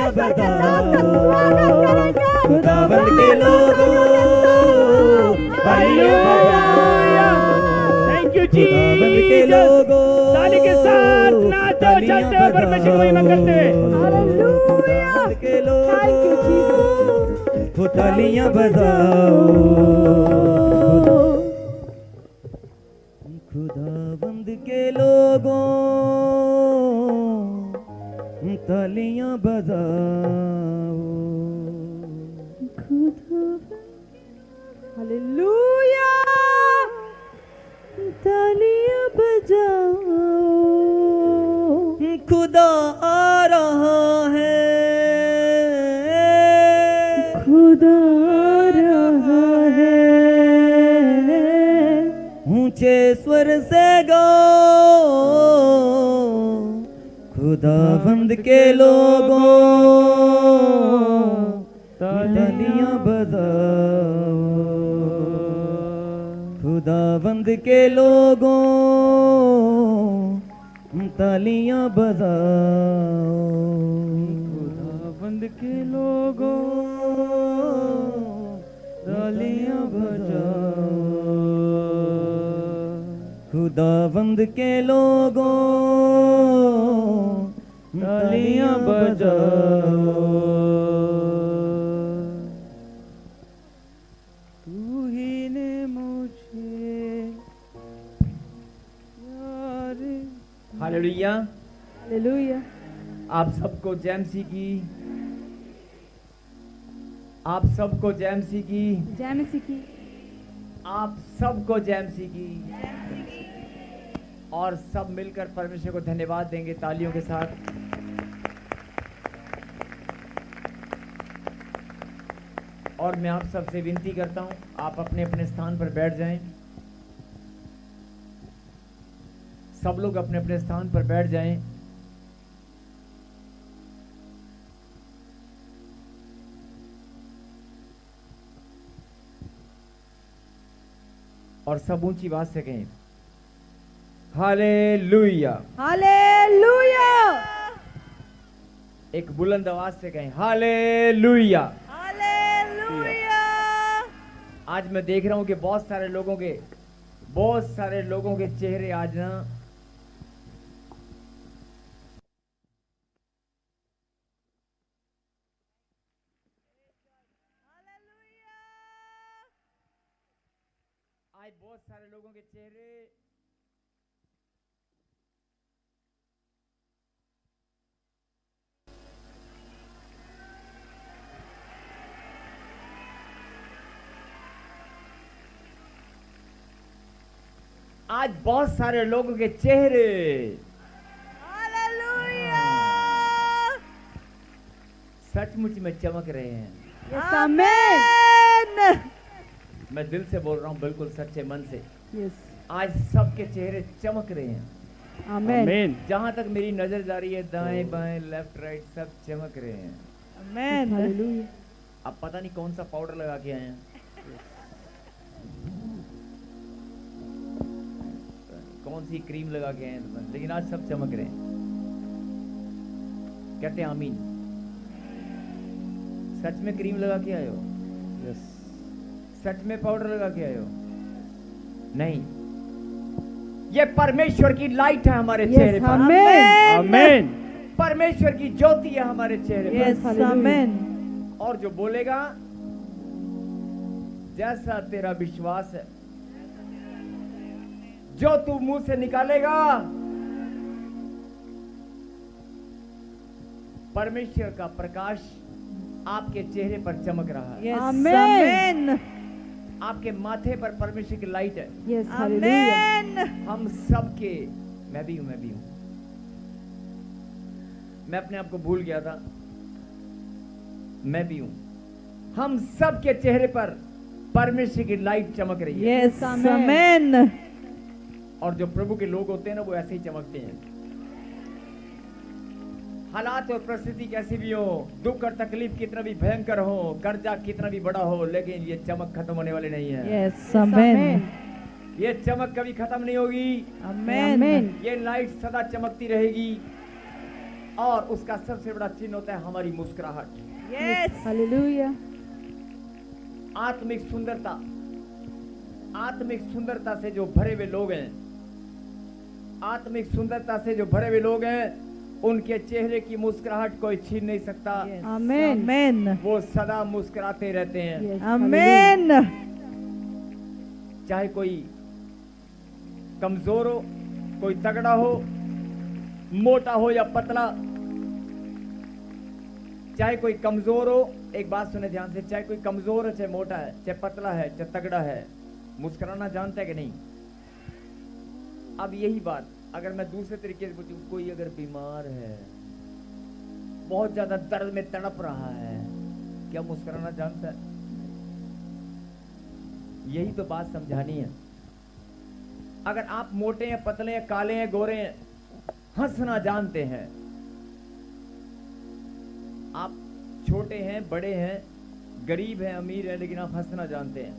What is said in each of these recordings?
तालियां बजाओ, खुदावंद के लोगों तालियां बजाओ। थैंक यू खुदावंद के जीसस। लोगों ताली के साथ नाचो, तालियां चलते हुए परमेश्वर को महिमा करते हुए। खुदावंद के लोगों वो तालियां बजाओ, खुदावंद के लोगों तालियां बजाओ। हालेलुया, तालियां बजाओ। खुदा आ रहा है, खुदा आ रहा है। ऊंचे स्वर से गाओ, खुदावंद के लोगों तालियां बजाओ, खुदावंद के लोगों तालियां बजाओ, खुदावंद के लोगों तालियां बजाओ, खुदावंद के लोगों तालियां बजाओ। तू ही ने मुझे यार। हालेलुया। हालेलुया। आप सबको जैमसी की, आप सबको जैमसी की, जय मसीह की। आप सबको जैमसी की। और सब मिलकर परमेश्वर को धन्यवाद देंगे तालियों के साथ। और मैं आप सबसे विनती करता हूं, आप अपने अपने स्थान पर बैठ जाएं। सब लोग अपने अपने स्थान पर बैठ जाएं। और सब ऊंची आवाज से कहें हालेलुया। हालेलुया। एक बुलंद आवाज से कहें हालेलुया। हालेलुया। आज मैं देख रहा हूं कि बहुत सारे लोगों के चेहरे आज ना आज बहुत सारे लोगों के चेहरे आज बहुत सारे लोगों के चेहरे सचमुच में चमक रहे हैं। आमीन। मैं दिल से बोल रहा हूँ, बिल्कुल सच्चे मन से। यस। आज सबके चेहरे चमक रहे हैं। आमीन। जहां तक मेरी नजर जा रही है, दाएं बाएं लेफ्ट राइट सब चमक रहे हैं। आमीन। हालेलुया। अब पता नहीं कौन सा पाउडर लगा के आए हैं, कौन सी क्रीम लगा के आए हैं, लेकिन आज सब चमक रहे हैं। कहते हैं आमीन। सच में क्रीम लगा के आए हो? यस। सच में पाउडर लगा के आए हो? नहीं, ये परमेश्वर की लाइट है हमारे चेहरे पर। आमीन। आमीन। परमेश्वर की ज्योति है हमारे चेहरे पर। यस। आमीन। और जो बोलेगा जैसा तेरा विश्वास है, जो तू मुंह से निकालेगा, परमेश्वर का प्रकाश आपके चेहरे पर चमक रहा है। आमीन। आपके माथे पर परमेश्वर की लाइट है। यस। हालेलुया। हम सबके, मैं भी हूं। मैं अपने आप को भूल गया था, मैं भी हूं। हम सबके चेहरे पर परमेश्वर की लाइट चमक रही है। यस। आमीन। और जो प्रभु के लोग होते हैं ना, वो ऐसे ही चमकते हैं। हालात और परिस्थिति कैसी भी हो, दुख और तकलीफ कितना भी भयंकर हो, कर्जा कितना भी बड़ा हो, लेकिन ये चमक खत्म होने वाली नहीं है। यस। आमीन। ये चमक कभी खत्म नहीं होगी। आमीन। ये लाइट सदा चमकती रहेगी। और उसका सबसे बड़ा चिन्ह होता है हमारी मुस्कुराहट। Yes. Hallelujah. आत्मिक सुंदरता, आत्मिक सुंदरता से जो भरे हुए लोग हैं, आत्मिक सुंदरता से जो भरे हुए लोग हैं, उनके चेहरे की मुस्कुराहट कोई छीन नहीं सकता। Yes. Amen. Amen. वो सदा मुस्कुराते रहते हैं। Yes. Amen. चाहे कोई कमजोर हो, कोई तगड़ा हो, मोटा हो या पतला, चाहे कोई कमजोर हो, एक बात सुने ध्यान से, चाहे कोई कमजोर है, चाहे मोटा है, चाहे पतला है, चाहे तगड़ा है, मुस्कुराना जानता है कि नहीं? अब यही बात अगर मैं दूसरे तरीके से पूछूं, कोई अगर बीमार है, बहुत ज्यादा दर्द में तड़प रहा है, क्या मुस्कुराना जानता है? यही तो बात समझानी है। अगर आप मोटे हैं, पतले हैं, काले हैं, गोरे हैं, हंसना जानते हैं, आप छोटे हैं, बड़े हैं, गरीब हैं, अमीर हैं, लेकिन आप हंसना जानते हैं।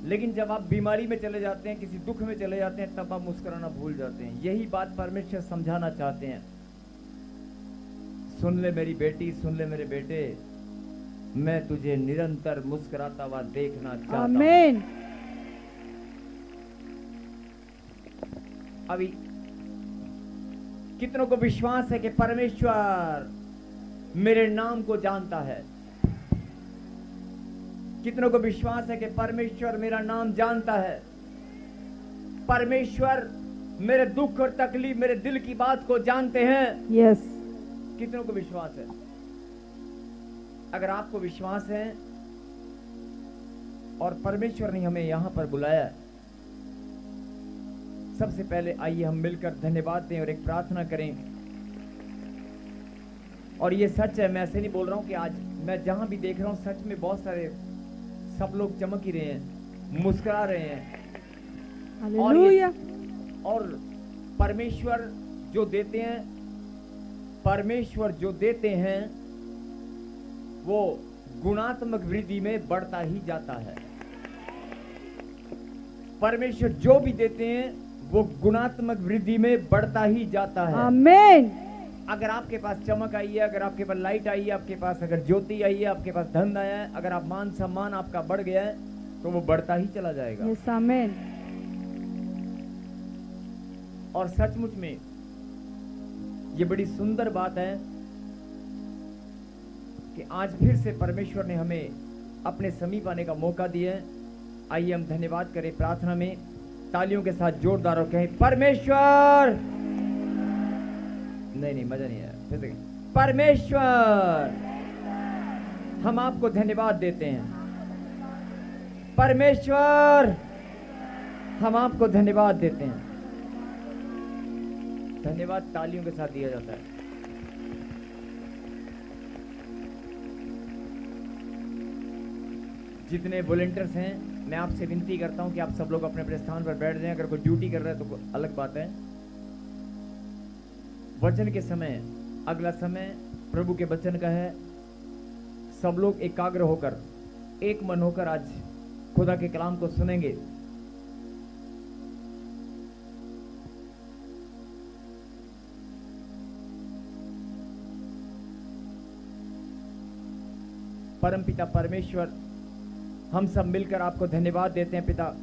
लेकिन जब आप बीमारी में चले जाते हैं, किसी दुख में चले जाते हैं, तब आप मुस्कुराना भूल जाते हैं। यही बात परमेश्वर समझाना चाहते हैं। सुन ले मेरी बेटी, सुन ले मेरे बेटे, मैं तुझे निरंतर मुस्कुराता हुआ देखना चाहता हूं। Amen. अभी कितनों को विश्वास है कि परमेश्वर मेरे नाम को जानता है? कितनों को विश्वास है कि परमेश्वर मेरा नाम जानता है? परमेश्वर मेरे दुख और तकलीफ, मेरे दिल की बात को जानते हैं? Yes. कितनों को विश्वास है? अगर आपको विश्वास है और परमेश्वर ने हमें यहां पर बुलाया, सबसे पहले आइए हम मिलकर धन्यवाद दें और एक प्रार्थना करें। और ये सच है, मैं ऐसे नहीं बोल रहा हूं कि आज मैं जहां भी देख रहा हूं, सच में बहुत सारे सब लोग चमक ही रहे हैं, मुस्कुरा रहे हैं। Hallelujah. और परमेश्वर जो देते हैं, परमेश्वर जो देते हैं वो गुणात्मक वृद्धि में बढ़ता ही जाता है। परमेश्वर जो भी देते हैं वो गुणात्मक वृद्धि में बढ़ता ही जाता है। Amen. अगर आपके पास चमक आई है, अगर आपके पास लाइट आई है, आपके पास अगर ज्योति आई है, आपके पास धन आया है, अगर आप मान सम्मान आपका बढ़ गया है, तो वो बढ़ता ही चला जाएगा। Yes. Amen. और सचमुच में ये बड़ी सुंदर बात है कि आज फिर से परमेश्वर ने हमें अपने समीप आने का मौका दिया है। आइए हम धन्यवाद करें प्रार्थना में, तालियों के साथ जोरदार और कहें, परमेश्वर। नहीं, मजा नहीं आया, फिर से परमेश्वर, हम आपको धन्यवाद देते हैं। परमेश्वर, हम आपको धन्यवाद देते हैं। धन्यवाद तालियों के साथ दिया जाता है। जितने वॉलंटियर्स हैं, मैं आपसे विनती करता हूं कि आप सब लोग अपने अपने स्थान पर बैठ जाएं। अगर कोई ड्यूटी कर रहा है तो अलग बात है। वचन के समय, अगला समय प्रभु के वचन का है। सब लोग एकाग्र होकर, एक मन होकर आज खुदा के कलाम को सुनेंगे। परमपिता परमेश्वर, हम सब मिलकर आपको धन्यवाद देते हैं पिता,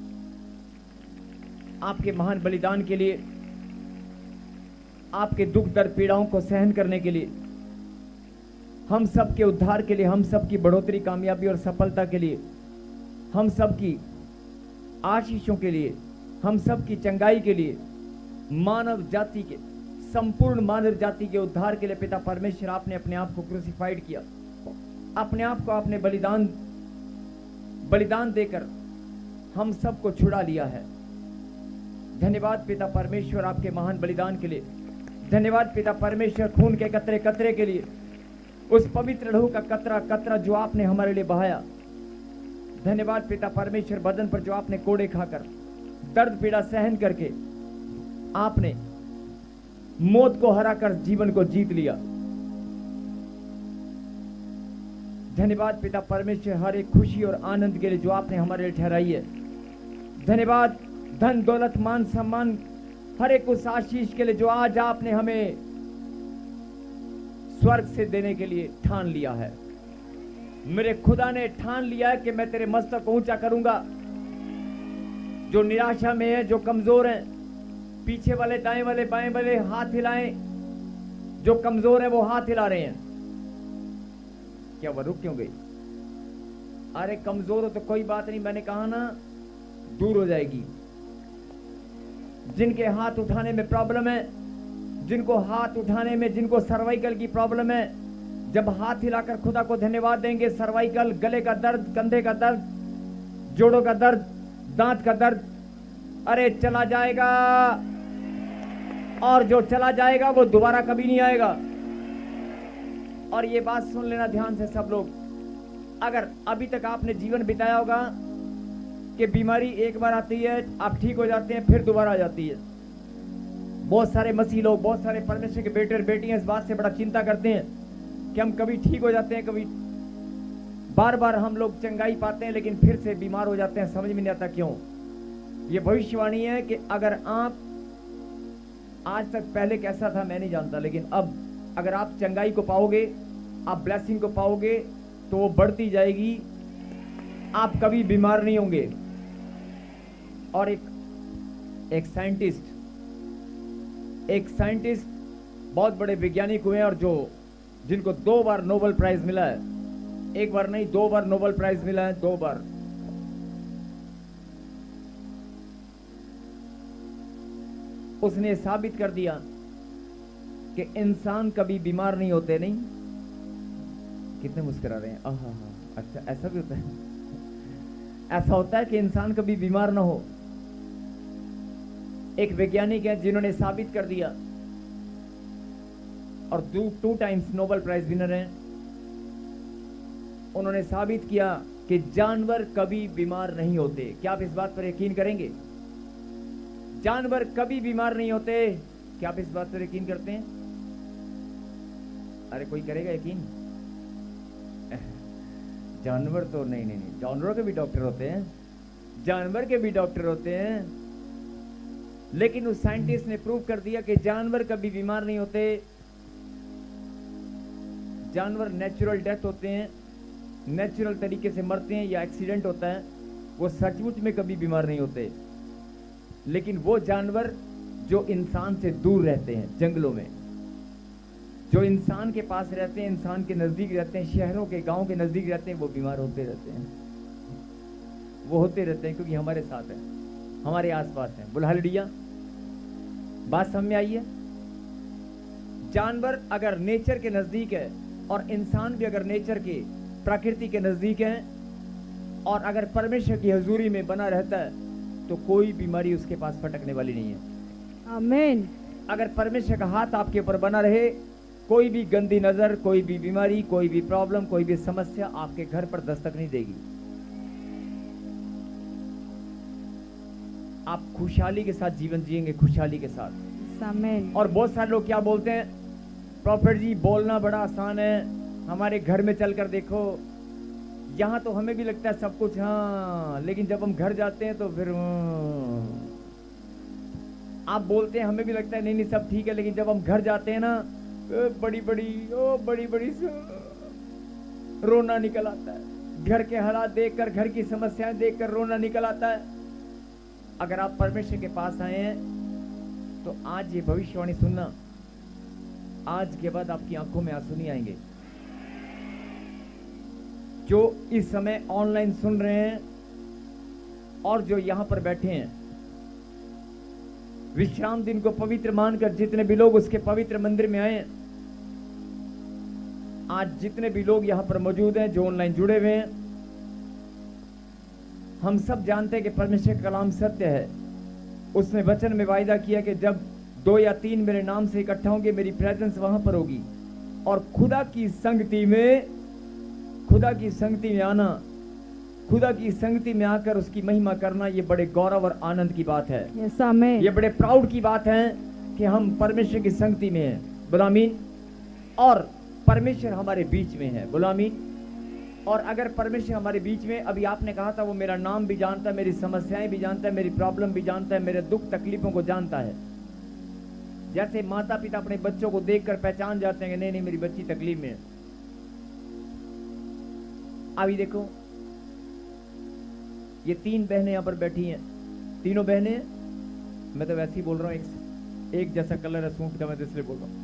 आपके महान बलिदान के लिए, आपके दुख दर्द पीड़ाओं को सहन करने के लिए, हम सब के उद्धार के लिए, हम सब की बढ़ोतरी, कामयाबी और सफलता के लिए, हम सब की आशीषों के लिए, हम सब की चंगाई के लिए, मानव जाति के, संपूर्ण मानव जाति के उद्धार के लिए पिता परमेश्वर, आपने अपने आप को क्रूसिफाइड किया, अपने आप को आपने बलिदान देकर हम सबको छुड़ा लिया है। धन्यवाद पिता परमेश्वर आपके महान बलिदान के लिए। धन्यवाद पिता परमेश्वर खून के कतरे कतरे के लिए, उस पवित्र लहू का कतरा कतरा जो आपने हमारे लिए बहाया। धन्यवाद पिता परमेश्वर बदन पर जो आपने कोड़े खाकर, दर्द पीड़ा सहन करके आपने मौत को हराकर जीवन को जीत लिया। धन्यवाद पिता परमेश्वर हर एक खुशी और आनंद के लिए जो आपने हमारे लिए ठहराई है। धन्यवाद धन दौलत मान सम्मान हर एक उस आशीष के लिए जो आज आपने हमें स्वर्ग से देने के लिए ठान लिया है। मेरे खुदा ने ठान लिया है कि मैं तेरे मस्तक को ऊंचा करूंगा। जो निराशा में है, जो कमजोर है, पीछे वाले, दाएं वाले, बाएं वाले हाथ हिलाएं। जो कमजोर है वो हाथ हिला रहे हैं। क्या वो रुक क्यों गई? अरे कमजोर हो तो कोई बात नहीं, मैंने कहा ना, दूर हो जाएगी। जिनके हाथ उठाने में प्रॉब्लम है, जिनको हाथ उठाने में, जिनको सर्वाइकल की प्रॉब्लम है, जब हाथ हिलाकर खुदा को धन्यवाद देंगे, सर्वाइकल, गले का दर्द, कंधे का दर्द, जोड़ों का दर्द, दांत का दर्द, अरे चला जाएगा। और जो चला जाएगा वो दोबारा कभी नहीं आएगा। और ये बात सुन लेना ध्यान से सब लोग, अगर अभी तक आपने जीवन बिताया होगा कि बीमारी एक बार आती है, आप ठीक हो जाते हैं, फिर दोबारा आ जाती है। बहुत सारे मसीह लोग, बहुत सारे परमेश्वर के बेटे और बेटियां इस बात से बड़ा चिंता करते हैं कि हम कभी ठीक हो जाते हैं, कभी बार बार हम लोग चंगाई पाते हैं, लेकिन फिर से बीमार हो जाते हैं। समझ में नहीं आता क्यों। ये भविष्यवाणी है कि अगर आप, आज तक पहले कैसा था मैं नहीं जानता, लेकिन अब अगर आप चंगाई को पाओगे, आप ब्लेसिंग को पाओगे, तो वो बढ़ती जाएगी, आप कभी बीमार नहीं होंगे। और एक साइंटिस्ट बहुत बड़े वैज्ञानिक हुए हैं, और जिनको 2 बार नोबेल प्राइज मिला है, एक बार नहीं 2 बार नोबेल प्राइज मिला है, 2 बार। उसने साबित कर दिया कि इंसान कभी बीमार नहीं होते। नहीं, कितने मुस्कुरा रहे हैं। आहा, अच्छा ऐसा भी होता है। ऐसा होता है कि इंसान कभी बीमार ना हो। एक वैज्ञानिक है जिन्होंने साबित कर दिया, और 2 टाइम्स नोबेल प्राइज विनर हैं। उन्होंने साबित किया कि जानवर कभी बीमार नहीं होते। क्या आप इस बात पर यकीन करेंगे? जानवर कभी बीमार नहीं होते। क्या आप इस बात पर यकीन करते हैं? अरे कोई करेगा यकीन? जानवर तो नहीं, जानवरों के भी डॉक्टर होते हैं, जानवर के भी डॉक्टर होते हैं, लेकिन उस साइंटिस्ट ने प्रूव कर दिया कि जानवर कभी बीमार नहीं होते। जानवर नेचुरल डेथ होते हैं, नेचुरल तरीके से मरते हैं या एक्सीडेंट होता है, वो सचमुच में कभी बीमार नहीं होते। लेकिन वो जानवर जो इंसान से दूर रहते हैं, जंगलों में, जो इंसान के पास रहते हैं, इंसान के नजदीक रहते हैं, शहरों के, गांव के नजदीक रहते हैं, वो बीमार होते रहते हैं। वो होते रहते हैं क्योंकि हमारे साथ है, हमारे आसपास है। बोल हालेलुया। बात समझ में आई है? जानवर अगर नेचर के नजदीक है, और इंसान भी अगर नेचर के, प्रकृति के नजदीक है, और अगर परमेश्वर की हजूरी में बना रहता है, तो कोई बीमारी उसके पास फटकने वाली नहीं है। आमीन। अगर परमेश्वर का हाथ आपके ऊपर बना रहे, कोई भी गंदी नजर, कोई भी बीमारी, कोई भी प्रॉब्लम, कोई भी समस्या आपके घर पर दस्तक नहीं देगी। आप खुशहाली के साथ जीवन जिएंगे, खुशहाली के साथ। आमीन। और बहुत सारे लोग क्या बोलते हैं, प्रॉफेट जी बोलना बड़ा आसान है, हमारे घर में चलकर देखो, यहाँ तो हमें भी लगता है सब कुछ, हाँ, लेकिन जब हम घर जाते हैं तो फिर आप बोलते हैं हमें भी लगता है नहीं सब ठीक है, लेकिन जब हम घर जाते हैं ना, बड़ी बड़ी रोना निकल आता है। घर के हालात देखकर, घर की समस्याएं देखकर रोना निकल आता है। अगर आप परमेश्वर के पास आए हैं तो आज ये भविष्यवाणी सुनना, आज के बाद आपकी आंखों में आंसू नहीं आएंगे। जो इस समय ऑनलाइन सुन रहे हैं और जो यहां पर बैठे हैं, विश्राम दिन को पवित्र मानकर जितने भी लोग उसके पवित्र मंदिर में आए, आज जितने भी लोग यहां पर मौजूद हैं, जो ऑनलाइन जुड़े हुए हैं, हम सब जानते हैं कि परमेश्वर का कलाम सत्य है। उसने वचन में वायदा किया कि जब 2 या 3 मेरे नाम से इकट्ठा होंगे, मेरी प्रेजेंस वहां पर होगी। और खुदा की संगति में आना, खुदा की संगति में आकर उसकी महिमा करना, ये बड़े गौरव और आनंद की बात है। यस आमीन। ये बड़े प्राउड की बात है कि हम परमेश्वर की संगति में हैं। बोलो आमीन। और परमेश्वर हमारे बीच में है। बोलो आमीन। और अगर परमेश्वर हमारे बीच में, अभी आपने कहा था वो मेरा नाम भी जानता है, मेरी समस्याएं भी जानता है, मेरी प्रॉब्लम भी जानता है, मेरे दुख तकलीफों को जानता है। जैसे माता पिता अपने बच्चों को देखकर पहचान जाते हैं कि नहीं नहीं मेरी बच्ची तकलीफ में है। अभी देखो ये 3 बहनें यहां पर बैठी हैं, तीनों बहनें, मैं तो वैसे ही बोल रहा हूं, एक जैसा कलर है सूट का, मैं तो इसलिए बोल रहा हूं।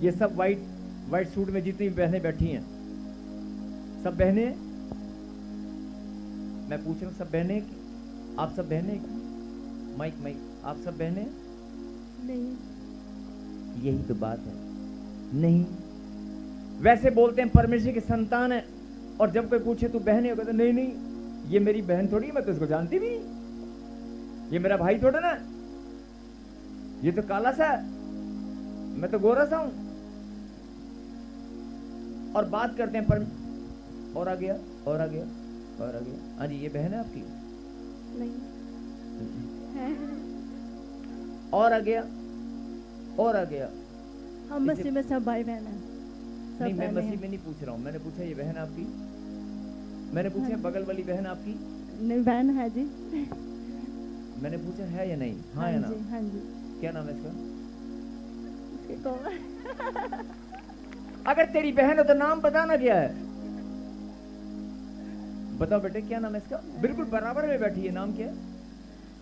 ये सब वाइट सूट में जितनी बहनें बैठी हैं, सब बहनें, मैं पूछ रहा हूं सब बहनें, आप सब बहनें, माइक आप सब बहनें? नहीं। यही तो बात है, नहीं। वैसे बोलते हैं परमेश्वर की संतान है, और जब कोई पूछे तू बहन है, कहते नहीं नहीं ये मेरी बहन थोड़ी है, मैं तो इसको जानती भी नहीं, ये मेरा भाई थोड़ा ना, ये तो काला सा है, मैं तो गोरा सा हूं। और बात करते हैं पर और आ गया और आ गया और आ गया। हाँ जी, ये बहन है आपकी? नहीं है। और आ गया और आ गया। हम मसीह में सब भाई बहन हैं। नहीं, मैं मसीह में नहीं पूछ रहा हूँ, मैंने पूछा ये बहन आपकी, मैंने पूछा बगल वाली बहन आपकी? नहीं, बहन है जी। मैंने पूछा है या नहीं? हाँ या ना? हाँ जी। क्या नाम है इसका? इसके अगर तेरी बहन हो तो नाम बताना क्या है, बताओ बेटे क्या नाम है इसका? बिल्कुल बराबर में बैठी है, नाम क्या है?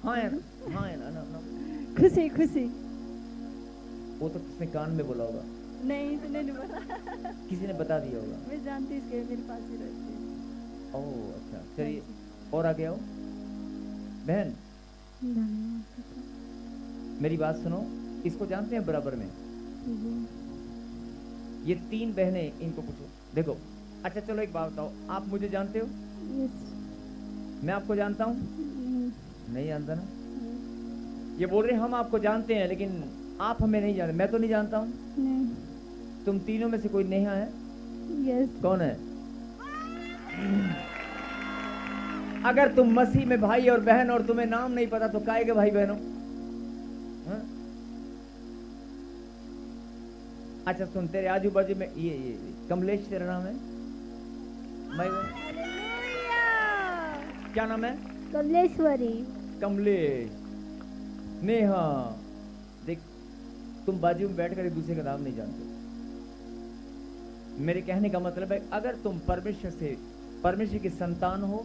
हाँ या ना? हाँ या ना? ना खुशी खुशी। वो तो किसने कान में बोला होगा? नहीं, इसने नहीं बोला। किसी ने बता दिया होगा। मैं जानती इसके, मेरे पास ही रहती है। ओह अच्छा, चलिए और आ गया हो बहन। मेरी बात सुनो, इसको जानते हैं बराबर में? ये 3 बहनें, इनको पूछो। देखो अच्छा चलो एक बात बताओ, आप मुझे जानते हो? मैं आपको जानता हूँ? नहीं जानता ना? ये बोल रहे हम आपको जानते हैं लेकिन आप हमें नहीं जानते। मैं तो नहीं जानता हूँ। तुम तीनों में से कोई नेहा है? यस। कौन है? अगर तुम मसीह में भाई और बहन और तुम्हें नाम नहीं पता तो काहे के भाई बहनों? हाँ? अच्छा सुन, तेरे आजू बाजू में ये कमलेश तेरा नाम है? क्या नाम है? कमलेश्वरी। कमलेश। नेहा। देख तुम बाजू में बैठकर एक दूसरे का नाम नहीं जानते। मेरे कहने का मतलब है अगर तुम परमेश्वर की संतान हो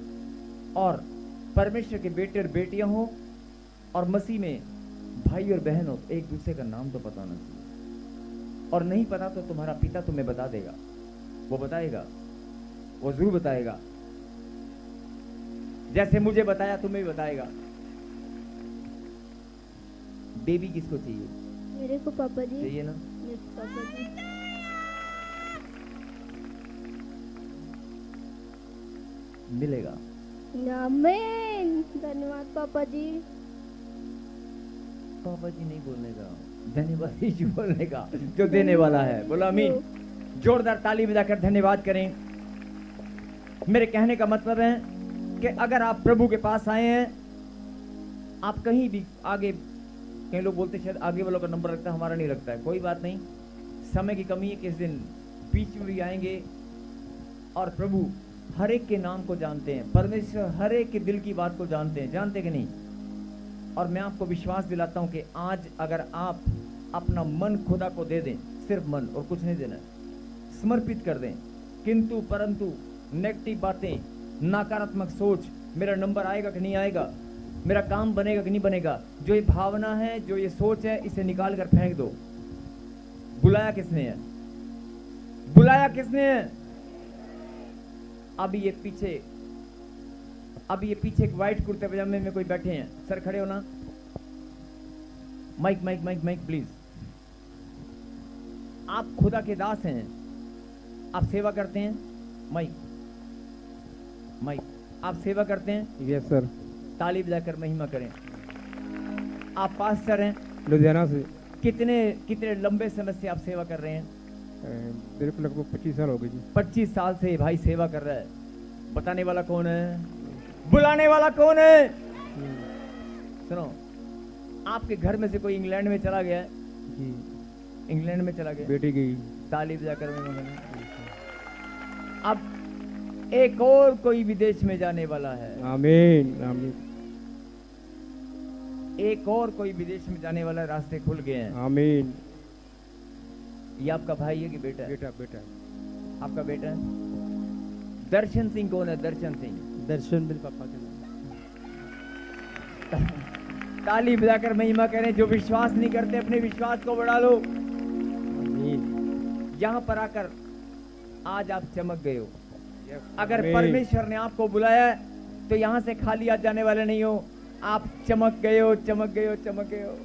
और परमेश्वर के बेटे और बेटियां हो और मसीह में भाई और बहन हो, एक दूसरे का नाम तो पता ना चाहिए। और नहीं पता तो तुम्हारा पिता तुम्हें बता देगा, वो बताएगा, वो जरूर बताएगा। जैसे मुझे बताया तुम्हें भी बताएगा। बेबी किसको चाहिए? मेरे को पापा जी चाहिए ना? मेरे को पापा जी। मिलेगा। आमीन। धन्यवाद पापा जी। पापा जी नहीं बोलने का, धन्यवाद यीशु बोलने का जो देने वाला है। बोलो आमीन। जोरदार ताली बजाकर धन्यवाद करें। मेरे कहने का मतलब है कि अगर आप प्रभु के पास आए हैं, आप कहीं भी आगे, कई लोग बोलते शायद आगे वालों का नंबर रखता है, हमारा नहीं रखता है, कोई बात नहीं, समय की कमी है। किस दिन बीच में भी आएंगे और प्रभु हर एक के नाम को जानते हैं, परमेश्वर हर एक के दिल की बात को जानते हैं, जानते कि नहीं? और मैं आपको विश्वास दिलाता हूं कि आज अगर आप अपना मन खुदा को दे दें, सिर्फ मन और कुछ नहीं देना, समर्पित कर दें, किंतु परंतु नेगेटिव बातें, नकारात्मक सोच, मेरा नंबर आएगा कि नहीं आएगा, मेरा काम बनेगा कि नहीं बनेगा, जो ये भावना है, जो ये सोच है, इसे निकाल कर फेंक दो। बुलाया किसने है? बुलाया किसने है? अभी ये पीछे एक व्हाइट कुर्ते पजामे में कोई बैठे हैं, सर खड़े हो ना। Mic mic mic mic please. आप खुदा के दास हैं, आप सेवा करते हैं। माइक माइक, आप सेवा करते हैं? Yes sir. ताली बजाकर महिमा करें। आप पास्टर हैं लुधियाना से। कितने लंबे समय से आप सेवा कर रहे हैं? मेरे को लगभग 25 साल हो गए जी। 25 साल से भाई सेवा कर रहा है। बताने वाला कौन है? बुलाने वाला कौन है? सुनो, आपके घर में से कोई इंग्लैंड में चला गया है? जी। इंग्लैंड में चला गया, बेटी गई। ताली बजाकर अब एक और कोई विदेश में जाने वाला है। आमीन आमीन। एक और कोई विदेश में जाने वाला रास्ते खुल गए हैं। आमीन। ये आपका भाई है कि बेटा है? बेटा बेटा आपका बेटा है? दर्शन सिंह कौन है? दर्शन सिंह। दर्शन मेरे पापा के नाम। ताली बजाकर महिमा करें। जो विश्वास नहीं करते अपने विश्वास को बढ़ा लो। आमीन। यहाँ पर आकर आज आप चमक गए हो। यस, अगर आमीन। परमेश्वर ने आपको बुलाया है तो यहाँ से खाली हाथ जाने वाले नहीं हो। आप चमक गए हो, चमक गए हो, चमक गए हो।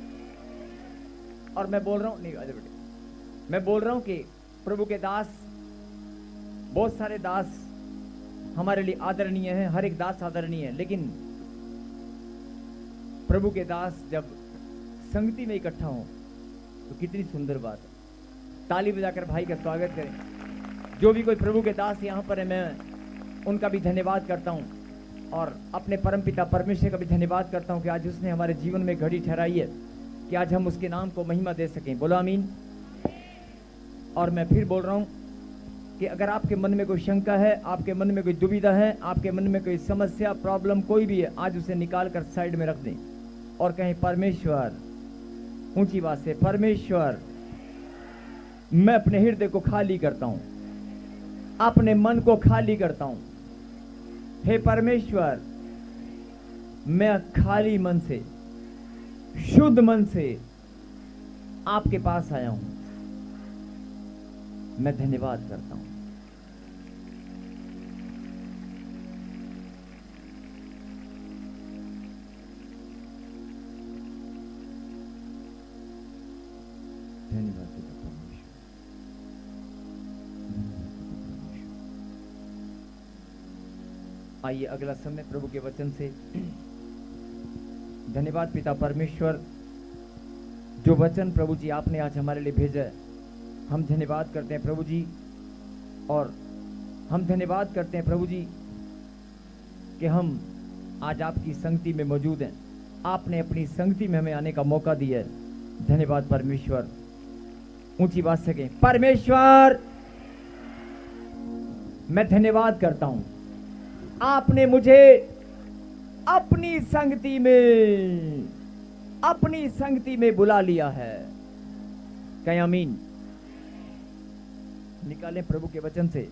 और मैं बोल रहा हूँ, नहीं आजा बेटे, मैं बोल रहा हूँ कि प्रभु के दास, बहुत सारे दास हमारे लिए आदरणीय हैं, हर एक दास आदरणीय है, लेकिन प्रभु के दास जब संगति में इकट्ठा हो तो कितनी सुंदर बात है। ताली बजाकर भाई का स्वागत करें। जो भी कोई प्रभु के दास यहाँ पर है, मैं उनका भी धन्यवाद करता हूँ और अपने परमपिता परमेश्वर का भी धन्यवाद करता हूँ कि आज उसने हमारे जीवन में घड़ी ठहराई है कि आज हम उसके नाम को महिमा दे सकें। बोलो आमीन। और मैं फिर बोल रहा हूँ कि अगर आपके मन में कोई शंका है, आपके मन में कोई दुविधा है, आपके मन में कोई समस्या, प्रॉब्लम कोई भी है, आज उसे निकाल कर साइड में रख दें और कहें परमेश्वर, ऊंची बात से, परमेश्वर मैं अपने हृदय को खाली करता हूं, अपने मन को खाली करता हूं। हे परमेश्वर, मैं खाली मन से, शुद्ध मन से आपके पास आया हूं। मैं धन्यवाद करता हूं। धन्यवाद पिता परमेश्वर। आइए अगला समय प्रभु के वचन से। धन्यवाद पिता परमेश्वर, जो वचन प्रभु जी आपने आज हमारे लिए भेजा है, हम धन्यवाद करते हैं प्रभु जी। और हम धन्यवाद करते हैं प्रभु जी कि हम आज आपकी संगति में मौजूद हैं। आपने अपनी संगति में हमें आने का मौका दिया है। धन्यवाद परमेश्वर। ऊंची बात से कहें, परमेश्वर मैं धन्यवाद करता हूं, आपने मुझे अपनी संगति में बुला लिया है। कहें आमीन। निकालें प्रभु के वचन से।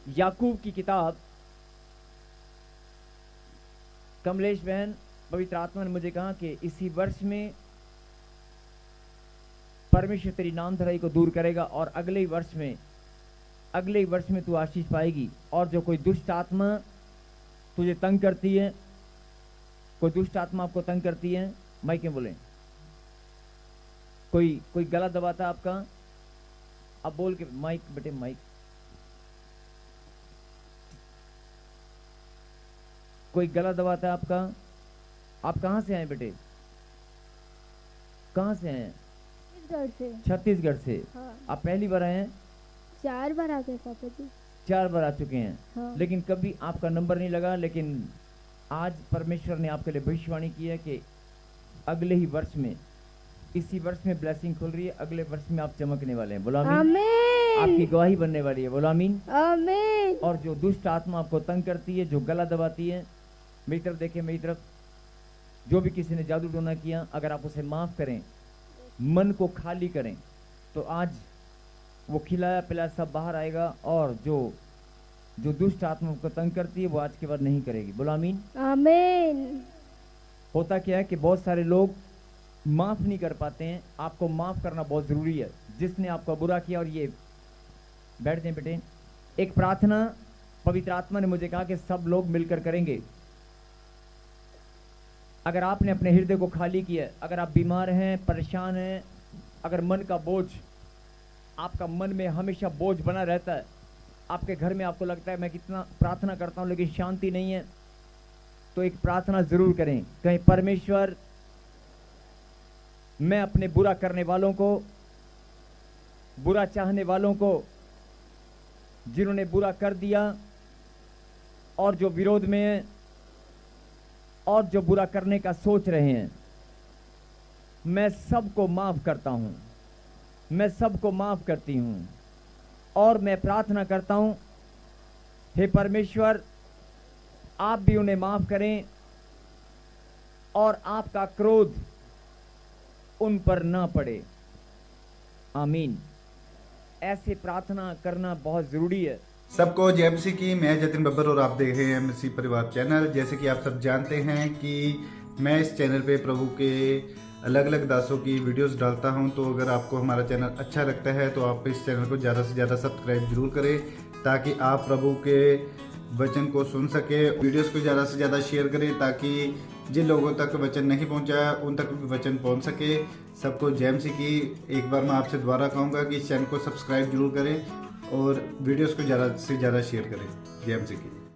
याकूब की किताब। कमलेश बहन, पवित्र आत्मा ने मुझे कहा कि इसी वर्ष में परमेश्वर तेरी नाम धराई को दूर करेगा और अगले वर्ष में तू आशीष पाएगी। और जो कोई दुष्ट आत्मा तुझे तंग करती है, कोई दुष्ट आत्मा आपको तंग करती है, माइक में बोले, कोई गला दबाता आपका, अब बोल के माइक, बेटे माइक, कोई गला दबाता है आपका। आप कहाँ से आए बेटे? कहाँ से आए? छत्तीसगढ़ से। छत्तीसगढ़ से। हाँ। आप पहली बार आए हैं? 4 बार आ गए पापा जी। 4 बार आ चुके हैं। हाँ। लेकिन कभी आपका नंबर नहीं लगा। लेकिन आज परमेश्वर ने आपके लिए भविष्यवाणी की है कि अगले ही वर्ष में, इसी वर्ष में ब्लेसिंग खुल रही है, अगले वर्ष में आप चमकने वाले हैं। बोलो आमीन। आमीन। आपकी गवाही बनने वाली है। बोलो आमीन। आमीन। और जो दुष्ट आत्मा आपको तंग करती है, जो गला दबाती है, मेरी तरफ देखिए, मेरी तरफ, जो भी किसी ने जादू टोना किया, अगर आप उसे माफ करें, मन को खाली करें, तो आज वो खिलाया पिलाया सब बाहर आएगा। और जो दुष्ट आत्मा को तंग करती है, वो आज के बाद नहीं करेगी। बोलो आमीन। आमीन। होता क्या है कि बहुत सारे लोग माफ नहीं कर पाते हैं। आपको माफ करना बहुत जरूरी है। जिसने आपको बुरा किया, और ये बैठ जाए बेटे, एक प्रार्थना पवित्र आत्मा ने मुझे कहा कि सब लोग मिलकर करेंगे। अगर आपने अपने हृदय को खाली किया, अगर आप बीमार हैं, परेशान हैं, अगर मन का बोझ, आपका मन में हमेशा बोझ बना रहता है, आपके घर में आपको लगता है मैं कितना प्रार्थना करता हूं लेकिन शांति नहीं है, तो एक प्रार्थना जरूर करें। कहीं परमेश्वर, मैं अपने बुरा करने वालों को, बुरा चाहने वालों को जिन्होंने बुरा कर दिया और जो विरोध में हैं और जो बुरा करने का सोच रहे हैं, मैं सबको माफ करता हूं, मैं सबको माफ करती हूं। और मैं प्रार्थना करता हूं, हे परमेश्वर, आप भी उन्हें माफ करें और आपका क्रोध उन पर ना पड़े। आमीन। ऐसे प्रार्थना करना बहुत जरूरी है। सबको जय मसीह की। मैं जतिन बब्बर और आप देख रहे हैं मसीह परिवार चैनल। जैसे कि आप सब जानते हैं कि मैं इस चैनल पे प्रभु के अलग अलग दासों की वीडियोस डालता हूं, तो अगर आपको हमारा चैनल अच्छा लगता है तो आप इस चैनल को ज़्यादा से ज़्यादा सब्सक्राइब जरूर करें, ताकि आप प्रभु के वचन को सुन सके। वीडियोस को ज़्यादा से ज़्यादा शेयर करें, ताकि जिन लोगों तक वचन नहीं पहुंचा है उन तक भी वचन पहुंच सके। सबको जय मसीह की। एक बार मैं आपसे दोबारा कहूँगा कि इस चैनल को सब्सक्राइब जरूर करें और वीडियोस को ज़्यादा से ज़्यादा शेयर करें। जय मसीह की।